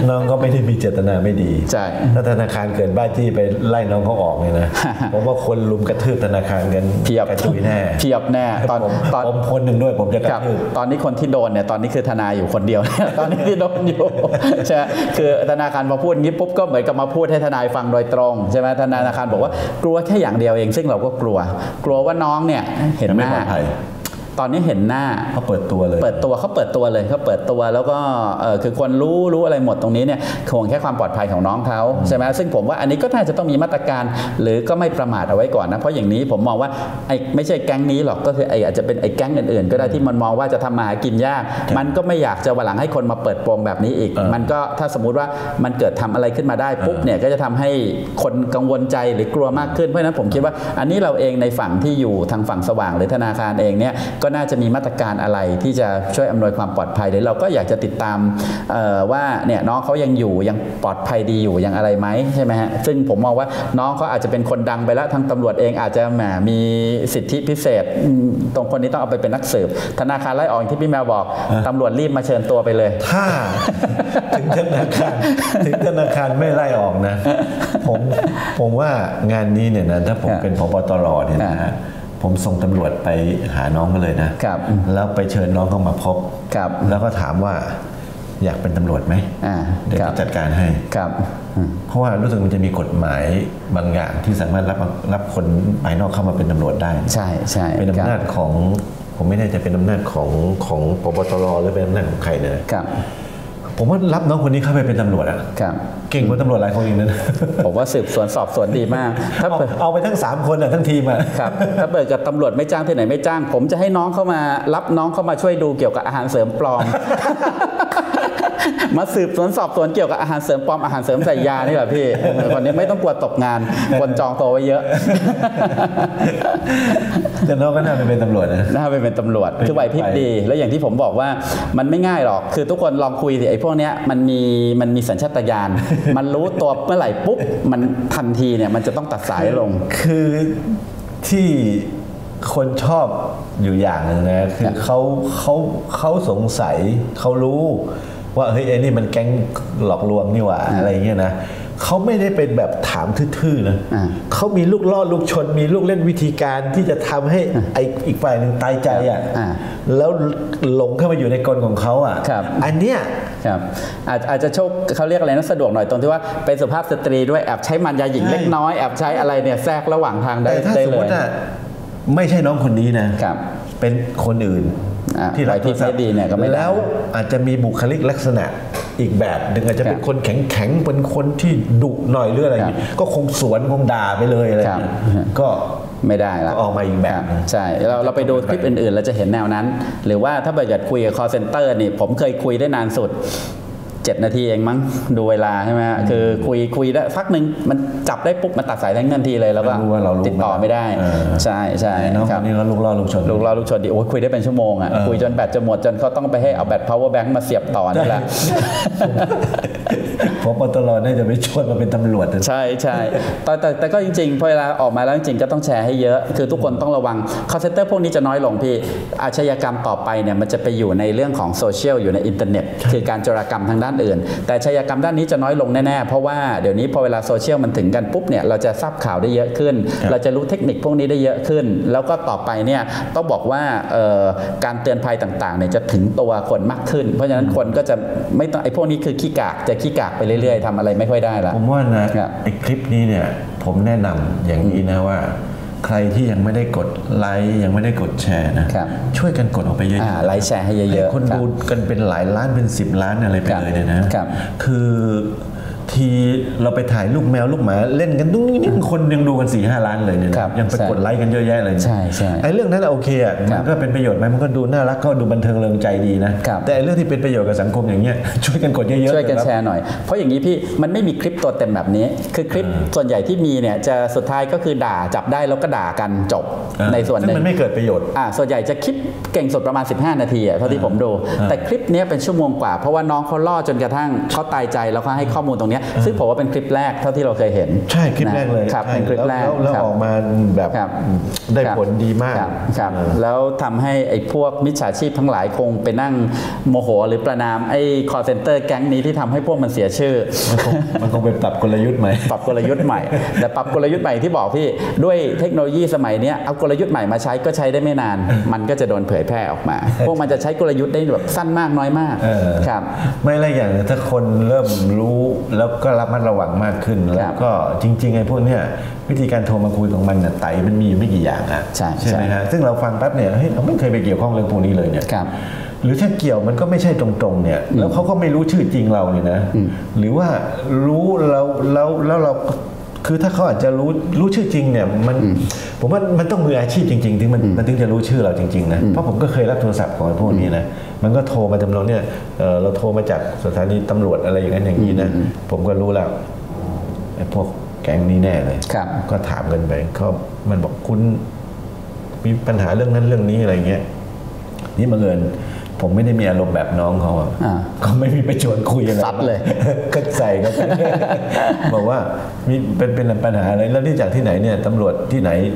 น้องก็ไม่ได้มีเจตนาไม่ดีใช่ถ้าธนาคารเกิดบ้าจี้ไปไล่น้องเขาออกเลยนะผมว่าคนลุมกระทืบธนาคารกันกระจุยแน่เพียบแน่ตอนผมคนหนึ่งด้วยผมจะกระทืบตอนนี้คนที่โดนเนี่ยตอนนี้คือทนายอยู่คนเดียวตอนนี้ที่โดนอยู่ใช่คือธนาคารมาพูดงี้ปุ๊บก็เหมือนกับมาพูดให้ทนายฟังโดยตรงใช่ไหมธนาคารบอกว่ากลัวแค่อย่างเดียวเองซึ่งเราก็กลัวว่าน้องเนี่ยเห็นหน้าตอนนี้เห็นหน้าเขาเปิดตัวเลยเขาเปิดตัวแล้วก็คือคนรู้อะไรหมดตรงนี้เนี่ยคงแค่ความปลอดภัยของน้องเขาใช่ไหมซึ่งผมว่าอันนี้ก็น่าจะต้องมีมาตรการหรือก็ไม่ประมาทเอาไว้ก่อนนะเพราะอย่างนี้ผมมองว่าไม่ใช่แก๊งนี้หรอกก็คืออาจจะเป็นแก๊งอื่นๆก็ได้ที่มันมองว่าจะทำมาหากินยากมันก็ไม่อยากจะวันหลังให้คนมาเปิดโปงแบบนี้อีกมันก็ถ้าสมมุติว่ามันเกิดทำอะไรขึ้นมาได้ปุ๊บเนี่ยก็จะทำให้คนกังวลใจหรือกลัวมากขึ้นเพราะฉะนั้นผมคิดว่าอันนี้เราเองในฝั่งที่อยู่ทางฝั่งสว่างหรือธนาคารเองเนี่ยก็น่าจะมีมาตรการอะไรที่จะช่วยอำนวยความปลอดภัยหรือเราก็อยากจะติดตามว่าเนี่ยน้องเขายังอยู่ยังปลอดภัยดีอยู่ยังอะไรไหมใช่ไหมฮะซึ่งผมมองว่าน้องเขาอาจจะเป็นคนดังไปแล้วทางตำรวจเองอาจจะมีสิทธิพิเศษตรงคนนี้ต้องเอาไปเป็นนักสืบธนาคารไล่ออกที่พี่แมวบอกตำรวจรีบมาเชิญตัวไปเลยถ้าถึงธนาคารไม่ไล่ออกนะผมว่างานนี้เนี่ยนะถ้าผมเป็นผบ.ตร.เนี่ยนะผมส่งตำรวจไปหาน้องกันเลยนะแล้วไปเชิญน้องเข้ามาพบแล้วก็ถามว่าอยากเป็นตำรวจไหมเดี๋ยวจะจัดการให้เพราะว่ารู้สึกมันจะมีกฎหมายบางอย่างที่สามารถรับคนภายนอกเข้ามาเป็นตำรวจได้ใช่เป็นอำนาจของผมไม่แน่ใจเป็นอำนาจของผบ.ตร.หรือเป็นอำนาจของใครเนี่ยผมว่ารับน้องคนนี้เข้าไปเป็นตำรวจอ่ะเก่งกว่าตำรวจหลายคนอีกนะผมว่าสืบสวนสอบสวนดีมากถ้าเอาไปทั้ง3คนอ่ะทั้งทีมอ่ะครับถ้าเปิดกับตำรวจไม่จ้างที่ไหนไม่จ้างผมจะให้น้องเข้ามารับน้องเข้ามาช่วยดูเกี่ยวกับอาหารเสริมปลอมมาสืบสวนสอบสวนเกี่ยวกับอาหารเสริมปลอมอาหารเสริมใส่ยานี่แหละพี่คนนี้ไม่ต้องกลัวตกงานคนจองตัวไว้เยอะแต่น้องก็น่าไปเป็นตำรวจนะน่าไปเป็นตำรวจคือไหวพริบดีแล้วอย่างที่ผมบอกว่ามันไม่ง่ายหรอกคือทุกคนลองคุยสิไอ้พวกเนี้ยมันมีสัญชาตญาณมันรู้ตัวเมื่อไหร่ปุ๊บมันทันทีเนี่ยมันจะต้องตัดสายลงคือที่คนชอบอยู่อย่างนึงนะคือเขาสงสัยเขารู้ว่าเฮ้ยไอ้นี่มันแก๊งหลอกลวงนี่หว่าอะไรเงี้ยนะเขาไม่ได้เป็นแบบถามทื่อๆนะเขามีลูกล่อลูกชนมีลูกเล่นวิธีการที่จะทำให้ไอ้อีกฝ่ายหนึ่งตายใจอ่ะแล้วหลงเข้ามาอยู่ในกลของเขาอ่ะอันเนี้ยครับอาจจะโชคเขาเรียกอะไรนะสะดวกหน่อยตรงที่ว่าเป็นสุภาพสตรีด้วยแอบใช้มันยาหญิงเล็กน้อยแอบใช้อะไรเนี่ยแทรกระหว่างทางได้เลยแต่ถ้าสมมติไม่ใช่น้องคนนี้นะเป็นคนอื่นที่รับโทรศัพท์เนี่ยก็ไม่แล้วอาจจะมีบุคลิกลักษณะอีกแบบหนึ่งอาจจะเป็นคนแข็งเป็นคนที่ดุหน่อยหรืออะไรอย่างนี้ก็คงสวนคงด่าไปเลยอะไรอย่างนี้ก็ไม่ได้ละออกมาอีกแบบใช่เราไปดูคลิปอื่นๆเราจะเห็นแนวนั้นหรือว่าถ้าเกิดคุยกับ call center นี่ผมเคยคุยได้นานสุด7 นาทีเองมั้งดูเวลาใช่ไหมคือคุยได้พักหนึ่งมันจับได้ปุ๊บมันตัดสายทั้งทันทีเลยแล้วก็ติดต่อไม่ได้ใช่น้องคนนี้ก็ลูกล่อลูกชนดิโอ้ยคุยได้เป็นชั่วโมงอ่ะคุยจนแบตจะหมดจนเขาต้องไปให้เอาแบต power bank มาเสียบต่อนี่แหละเพราะปตลน่าจะไม่ชวนมาเป็นตำรวจใช่แต่ก็จริงๆพอเวลาออกมาแล้วจริงๆก็ต้องแชร์ให้เยอะคือทุกคนต้องระวัง call center พวกนี้จะน้อยลงพี่อาชญากรรมต่อไปเนี่ยมันจะไปอยู่ในเรื่องของโซเชียลอยู่ในอินเทอร์เน็ตคือการโจรกรรมทางด้านอื่นแต่อาชญากรรมด้านนี้จะน้อยลงแน่ๆเพราะว่าเดี๋ยวนี้พอเวลาโซเชียลมันถึงกันปุ๊บเนี่ยเราจะทราบข่าวได้เยอะขึ้นเราจะรู้เทคนิคพวกนี้ได้เยอะขึ้นแล้วก็ต่อไปเนี่ยต้องบอกว่าการเตือนภัยต่างๆเนี่ยจะถึงตัวคนมากขึ้นเพราะฉะนั้นคนก็จะไม่ต้องไอ้พวกนี้คือขี้กากไปเรื่อยๆทำอะไรไม่ค่อยได้ละผมว่านะไอ้คลิปนี้เนี่ยผมแนะนำอย่างนี้นะว่า ใครที่ยังไม่ได้กดไลค์ยังไม่ได้กดแชร์นะช่วยกันกดออกไปเยอะๆไลค์แชร์ให้เยอะๆคนดูกันเป็นหลายล้านเป็น10 ล้านอะไรไปเลยเนี่ยนะคือทีเราไปถ่ายลูกแมวลูกหมาเล่นกันตุ้งนี่คนยังดูกัน4-5 ล้านเลยเนี่ยยังไปกดไลค์กันเยอะแยะเลยใช่ใช่ไอ้เรื่องนั้นโอเคอ่ะมันก็เป็นประโยชน์ไหมมันก็ดูน่ารักก็ดูบันเทิงเริงใจดีนะแต่เรื่องที่เป็นประโยชน์กับสังคมอย่างเงี้ยช่วยกันกดเยอะๆช่วยกันแชร์หน่อยเพราะอย่างนี้พี่มันไม่มีคลิปตัวเต็มแบบนี้คือคลิปส่วนใหญ่ที่มีเนี่ยจะสุดท้ายก็คือด่าจับได้แล้วก็ด่ากันจบในส่วนนึงมันไม่เกิดประโยชน์ส่วนใหญ่จะคลิปเก่งสุดประมาณ15 นาทีเท่าที่ผมดูแต่คลิปนี้เป็นชั่วโมงกว่าเพราะว่าน้องเขาล่อจนกระทั่งเขาตายใจแล้วเขาให้ข้อมูลตรงนี้ซึ่งผมว่าเป็นคลิปแรกเท่าที่เราเคยเห็นใช่คลิปแรกเลยครับเป็นคลิปแรกแล้วออกมาแบบได้ผลดีมากครับแล้วทำให้ไอ้พวกมิจฉาชีพทั้งหลายคงไปนั่งโมโหหรือประนามไอ้ call center แก๊งนี้ที่ทำให้พวกมันเสียชื่อมันคงไปปรับกลยุทธ์ใหม่ปรับกลยุทธ์ใหม่แต่ปรับกลยุทธ์ใหม่ที่บอกพี่ด้วยเทคโนโลยีสมัยนี้เอากลยุทธ์ใหม่มาใช้ก็ใช้ได้ไม่นานมันก็จะโดนเผยแพร่ออกมาพวกมันจะใช้กลยุทธ์ได้แบบสั้นมากน้อยมากครับไม่อะไรอย่างถ้าคนเริ่มรู้แล้วก็ระมัดระวังมากขึ้นแล้วก็จริงๆไอ้พวกเนี้ยวิธีการโทรมาคุยของมันเนี่ยไต่มันมีไม่กี่อย่างนะใช่ไหมฮะซึ่งเราฟังแป๊บเนี่ยเฮ้ยเราไม่เคยไปเกี่ยวข้องเรื่องพวกนี้เลยเนี่ยหรือถ้าเกี่ยวมันก็ไม่ใช่ตรงๆเนี่ยแล้วเขาก็ไม่รู้ชื่อจริงเราเนี่ยนะหรือว่ารู้แล้วเราคือถ้าเขาอาจจะรู้ชื่อจริงเนี่ยมันผมว่ามันต้องมืออาชีพจริงๆถึงมันถึงจะรู้ชื่อเราจริงๆนะเพราะผมก็เคยรับโทรศัพท์ของพวกนี้นะมันก็โทรมาจำนวนเนี่ยเราโทรมาจากสถานีตำรวจอะไรอย่างนั้นอย่างนี้นะผมก็รู้แล้วไอ้พวกแก๊งนี้แน่เลยก็ถามกันไปมันบอกคุณมีปัญหาเรื่องนั้นเรื่องนี้อะไรเงี้ยนี่บังเอิญผมไม่ได้มีอารมณ์แบบน้องเขาก็ไม่มีไปชวนคุยอะไรซัดเลยก็ใส่กันบอกว่ามีเป็นปัญหาอะไรแล้วที่จากที่ไหนเนี่ยตำรวจที่ไหน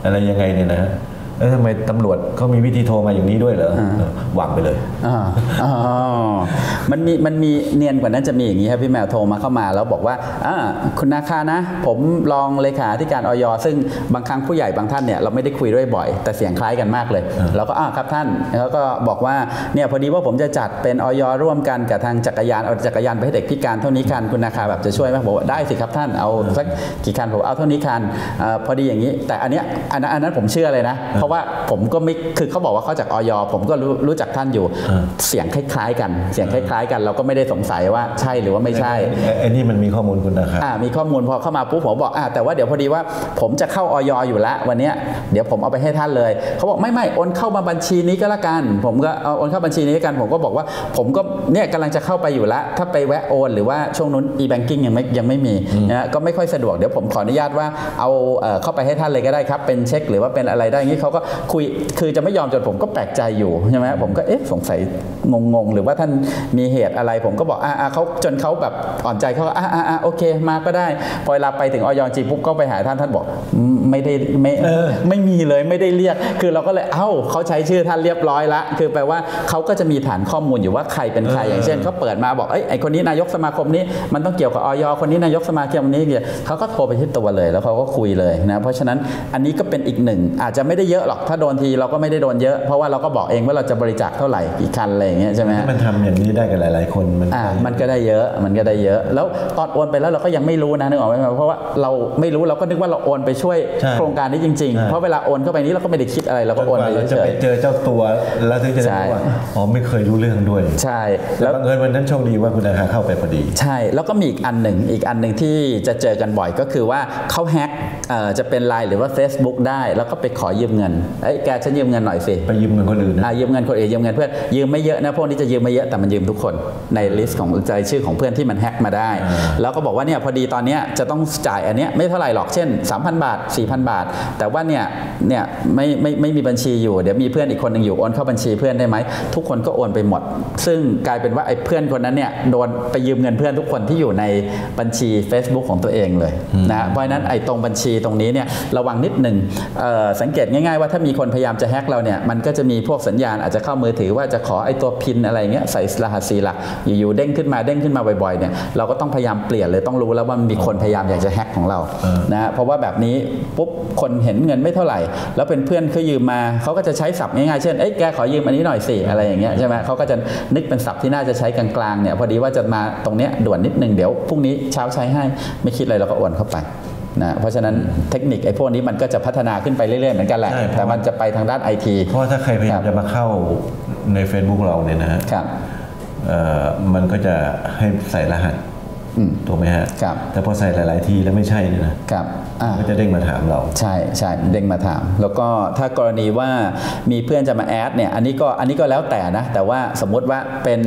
อะไรยังไงเนี่ยนะแล้วทำไมตำรวจเขามีวิธีโทรมาอย่างนี้ด้วยเหรอวางไปเลยมันมีเนียนกว่านั้นจะมีอย่างนี้ครับพี่แมวโทรมาเข้ามาแล้วบอกว่าคุณนาคานะผมรองเลขาธิการอย.ซึ่งบางครั้งผู้ใหญ่บางท่านเนี่ยเราไม่ได้คุยด้วยบ่อยแต่เสียงคล้ายกันมากเลยเราก็ครับท่านแล้วก็บอกว่าเนี่ยพอดีว่าผมจะจัดเป็นอย.ร่วมกันกับทางจักรยานเอาจักรยานไปให้เด็กพิการเท่านี้คันคุณนาคาแบบจะช่วยไหมบอกว่าได้สิครับท่านเอาสักกี่คันผมเอาเท่านี้คันพอดีอย่างนี้แต่อันนั้นผมเชื่อเลยนะเพราะว่าผมก็ไม่คือเขาบอกว่าเขาจากอย.ผมก็รู้จักท่านอยู่เสียงคล้ายๆกันเราก็ไม่ได้สงสัยว่าใช่หรือว่าไม่ใช่ไอ้นี่มันมีข้อมูลคุณนะครับมีข้อมูลพอเข้ามาปุ๊บผมบอกแต่ว่าเดี๋ยวพอดีว่าผมจะเข้าอย.อยู่แล้ววันนี้เดี๋ยวผมเอาไปให้ท่านเลยเขาบอกไม่โอนเข้ามาบัญชีนี้ก็แล้วกันผมก็เอาโอนเข้าบัญชีนี้กันผมก็บอกว่าผมก็เนี่ยกำลังจะเข้าไปอยู่แล้วถ้าไปแวะโอนหรือว่าช่วงนู้น e-banking ยังไม่มีนะก็ไม่ค่อยสะดวกเดี๋ยวผมขออนุญาตว่าเอาเข้าไปให้ท่านเลยก็ได้ครับเป็นเช็คหรือว่าเป็นอะไรได้อย่างนี้เขาก็คุยคือจะไม่ยอมจนผมก็แปลกใจอยู่ใช่ไหมผมก็สงสัยงงหรือว่าท่านมีเหตุอะไรผมก็บอกเขาจนเขาแบบอ่อนใจเขาโอเคมาก็ได้พอเวลาไปถึงอย.จริงปุ๊บก็ไปหาท่านบอกไม่มีเลยไม่ได้เรียกคือเราก็เลยเขาใช้ชื่อท่านเรียบร้อยละคือแปลว่าเขาก็จะมีฐานข้อมูลอยู่ว่าใครเป็นใครอย่างเช่นเขาเปิดมาบอกไอ้คนนี้นายกสมาคมนี้มันต้องเกี่ยวกับอย.คนนี้นายกสมาคมนี้เขาก็โทรไปที่ตัวเลยแล้วเขาก็คุยเลยนะเพราะฉะนั้นอันนี้ก็เป็นอีกหนึ่งอาจจะไม่ได้เยอะหรอกถ้าโดนทีเราก็ไม่ได้โดนเยอะเพราะว่าเราก็บอกเองว่าเราจะบริจาคเท่าไหร่กี่คันอะไรอย่างเงี้ยใช่ไหมมันทำอย่างนี้ได้กับหลายๆคนมันก็ได้เยอะแล้วตอนโอนไปแล้วเราก็ยังไม่รู้นะนึกออกไหมเพราะว่าเราไม่รู้เราก็นึกว่าเราโอนไปช่วยโครงการนี้จริงๆเพราะเวลาโอนเข้าไปนี้เราก็ไม่ได้คิดอะไรเราก็โอนไปเฉยๆจะไปเจอเจ้าตัวแล้วถึงจะได้ว่าไม่เคยรู้เรื่องด้วยใช่แล้วบังเอิญวันนั้นโชคดีว่าคุณนาคาเข้าไปพอดีใช่แล้วก็มีอีกอันหนึ่งที่จะเจอกันบ่อยก็คือว่าเขาแฮ็กจะเป็น LINE หรือว่า Facebook ได้แล้วก็ไปขอยืมเงินแกฉันยืมเงินหน่อยสิไปยืมเงินคนอื่นยืมเงินคนอื่นยืมเงินเพื่อนยืมไม่เยอะนะพวกนี้จะยืมไม่เยอะแต่มันยืมทุกคนในลิสต์ของรายชื่อของเพื่อนที่มันแฮ็กมาได้แล้วก็บอกว่าเนี่ยพอดีตอนนี้จะต้องจ่ายอันเนี้ยไม่เท่าไหร่หรอกเช่น 3,000 บาท 4,000 บาทแต่ว่าเนี่ยไม่มีบัญชีอยู่เดี๋ยวมีเพื่อนอีกคนนึงอยู่โอนเข้าบัญชีเพื่อนได้ไหมทุกคนก็โอนไปหมดซึ่งกลายเป็นว่าไอ้เพื่อนคนนั้นเนี่ยโดนไปยืมเงินเพื่อนทุกคนที่อยู่ในบัญชี Facebook ของตัวเองเลยนะเพราะฉะนั้นไอ้ตรงบัญชีตรงนี้เนี่ยระวังนิดนึงสังเกตง่ายๆว่าถ้ามีคนพยายามจะแฮ็กเราเนี่ยมันก็จะมีพวกสัญญาณอาจจะเข้ามือถือว่าจะขอไอ้ตัวพินอะไรเงี้ยใส่รหัส4 หลักอยู่ๆเด้งขึ้นมาบ่อยๆเนี่ยเราก็ต้องพยายามเปลี่ยนเลยต้องรู้แล้วว่ามันมีคนพยายามอยากจะแฮ็กของเรานะเพราะว่าแบบนี้ปุ๊บคนเห็นเงินไม่เท่าไหร่แล้วเป็นเพื่อนเขายืมมาเขาก็จะใช้ศัพท์ง่ายๆเช่นแกขอยืมอันนี้หน่อยสิอะไรอย่างเงี้ยใช่ไหมเขาก็จะนึกเป็นศัพท์ที่น่าจะใช้กลางๆเนี่ยพอดีว่าจะมาตรงเนี้ยด่วนนิดนึงเดี๋ยวพรุ่งนี้เช้าใช้ให้ไม่คิดอะไรเราก็โอนเข้าไป นะเพราะฉะนั้นเทคนิคไอ้พวกนี้มันก็จะพัฒนาขึ้นไปเรื่อยๆเหมือนกันแหละแต่มันจะไปทางด้าน IT เพราะถ้าใครพยายามจะมาเข้าใน Facebook เราเนี่ยนะฮะมันก็จะให้ใส่รหัสถูกไหมฮะแต่พอใส่หลายๆทีแล้วไม่ใช่เนี่ยนะก็จะเด้งมาถามเราใช่ใช่เด้งมาถามแล้วก็ถ้ากรณีว่ามีเพื่อนจะมาแอดเนี่ยอันนี้ก็แล้วแต่นะแต่ว่าสมมุติว่าเป็น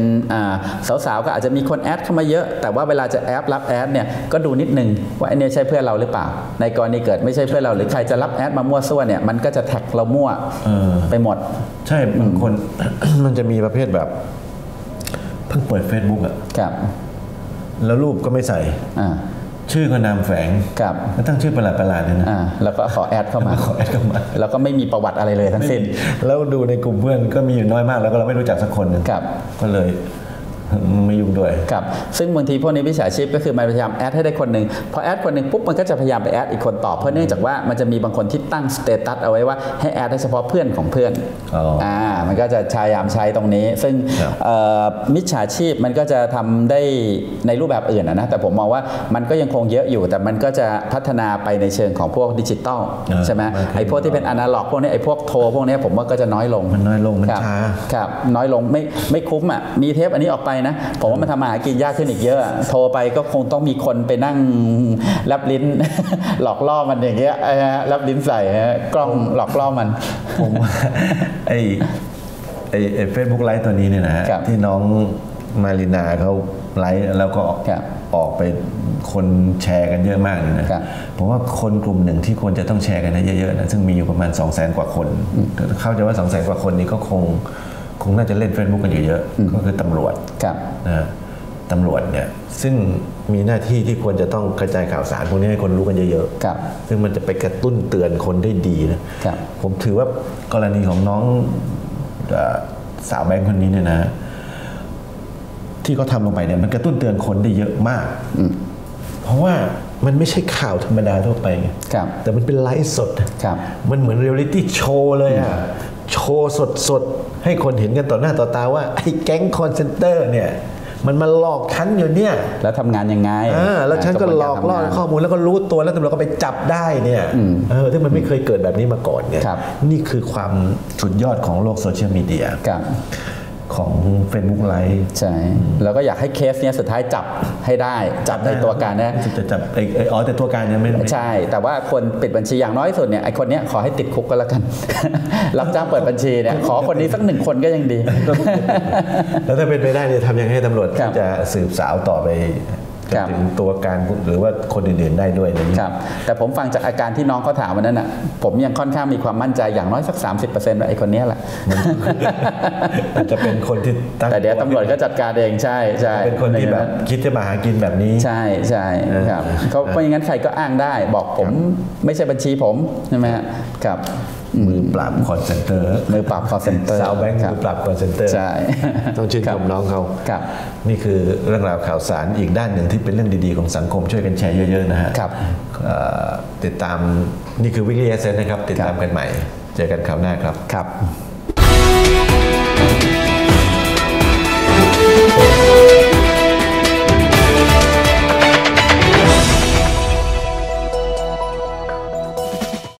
สาวๆก็อาจจะมีคนแอดเข้ามาเยอะแต่ว่าเวลาจะรับแอดเนี่ยก็ดูนิดนึงว่าอันนี้ใช่เพื่อนเราหรือเปล่าในกรณีเกิดไม่ใช่เพื่อนเราหรือใครจะรับแอดมามั่วซั่วเนี่ยมันก็จะแท็กเรามั่วไปหมดใช่บางคน มันจะมีประเภทแบบเพิ่งเปิด Facebook อ่ะแล้วรูปก็ไม่ใส่ชื่อก็นามแฝงแล้วตั้งชื่อประหลาดๆเลยนะแล้วก็ขอแอดเข้ามาแล้วก็ไม่มีประวัติอะไรเลยทั้งสิ้นแล้วดูในกลุ่มเพื่อนก็มีอยู่น้อยมากแล้วก็เราไม่รู้จักสักคนนึงก็เลยไม่ยุ่งด้วยครับซึ่งบางทีพวกนี้วิชาชีพก็คือมันพยายามแอดให้ได้คนหนึ่งพอแอดคนหนึ่งปุ๊บมันก็จะพยายามไปแอดอีกคนต่อเพราะเนื่องจากว่ามันจะมีบางคนที่ตั้งสเตตัสเอาไว้ว่าให้แอดได้เฉพาะเพื่อนของเพื่อนมันก็จะพยายามใช้ตรงนี้ซึ่งมิจฉาชีพมันก็จะทำได้ในรูปแบบอื่นนะแต่ผมมองว่ามันก็ยังคงเยอะอยู่แต่มันก็จะพัฒนาไปในเชิงของพวกดิจิตอลใช่ไหมไอ้พวกที่เป็นอนาล็อกพวกนี้ไอ้พวกโทรพวกนี้ผมว่าก็จะน้อยลงมันช้าครับน้อยลงไม่คุ้มอ่ะมีเทปอันนี้ออกไปนะผมว่ามันทำมาหากินยากขึ้นอีกเยอะโทรไปก็คงต้องมีคนไปนั่งรับลิ้น หลอกล่อมันอย่างเงี้ยรับลิ้นใส่กล้องหลอกล่อมันผมว่าไอ้เฟซบุ๊กไลฟ์ตัวนี้เนี่ยนะที่น้องมารินาเขาไลฟ์แล้วก็ออกไปคนแชร์กันเยอะมากเลยนะผมว่าคนกลุ่มหนึ่งที่ควรจะต้องแชร์กันเยอะๆนะซึ่งมีอยู่ประมาณ 200,000 กว่าคนเข้าใจว่า 200,000 กว่าคนนี้ก็คงน่าจะเล่น Facebook กันเยอะๆก็คือตำรวจนะตำรวจเนี่ยซึ่งมีหน้าที่ที่ควรจะต้องกระจายข่าวสารพวกนี้ให้คนรู้กันเยอะๆซึ่งมันจะไปกระตุ้นเตือนคนได้ดีนะผมถือว่ากรณีของน้องสาวแบงค์คนนี้เนี่ยนะที่เขาทำลงไปเนี่ยมันกระตุ้นเตือนคนได้เยอะมากเพราะว่ามันไม่ใช่ข่าวธรรมดาทั่วไปไงแต่มันเป็นไลฟ์สดมันเหมือนเรียลลิตี้โชว์เลยอะโชว์สดๆให้คนเห็นกันต่อหน้าต่อตาว่าไอ้แก๊งคอนเซนเตอร์เนี่ยมันมาหลอกฉันอยู่เนี่ยแล้วทำงานยังไงแล้วฉันก็หลอกล่อข้อมูลแล้วก็รู้ตัวแล้วตำรวจก็ไปจับได้เนี่ยที่มันไม่เคยเกิดแบบนี้มาก่อนเนี่ยนี่คือความสุดยอดของโลกโซเชียลมีเดียของ Facebook ไลฟ์ใช่แล้วก็อยากให้เคสนี้สุดท้ายจับให้ได้จับในตัวการนะจะจับแต่ตัวการยังไม่ใช่แต่ว่าคนปิดบัญชีอย่างน้อยสุดเนี่ยไอคนนี้ขอให้ติดคุกก็แล้วกันรับจ้างเปิดบัญชีเนี่ยขอคนนี้สัก1 คนก็ยังดีแล้วถ้าเป็นไปได้เนี่ยทำยังไงให้ตำรวจจะสืบสาวต่อไปถึงตัวการหรือว่าคนอื่นๆได้ด้วยนะครับแต่ผมฟังจากอาการที่น้องเขาถามวันนั้นอ่ะผมยังค่อนข้างมีความมั่นใจอย่างน้อยสัก 30% ว่าไอ้คนนี้แหละอาจจะเป็นคนที่แต่เดี๋ยวตำรวจก็จัดการเองใช่ใช่เป็นคนที่แบบคิดจะมาหากินแบบนี้ใช่ใช่ครับเพราะอย่างนั้นใครก็อ้างได้บอกผมไม่ใช่บัญชีผมใช่ไหมครับมือปราบคอนเซนเตอร์มือปราบคอนเซนเตอร์สาวแบงค์มือปราบคอนเซนเตอร์ใช่ต้องชื่นชมน้องเขานี่คือเรื่องราวข่าวสารอีกด้านหนึ่งที่เป็นเรื่องดีๆของสังคมช่วยกันแชร์เยอะๆนะฮะติดตามนี่คือวิกฤตเซนนะครับติดตามกันใหม่เจอกันคราวหน้าครับ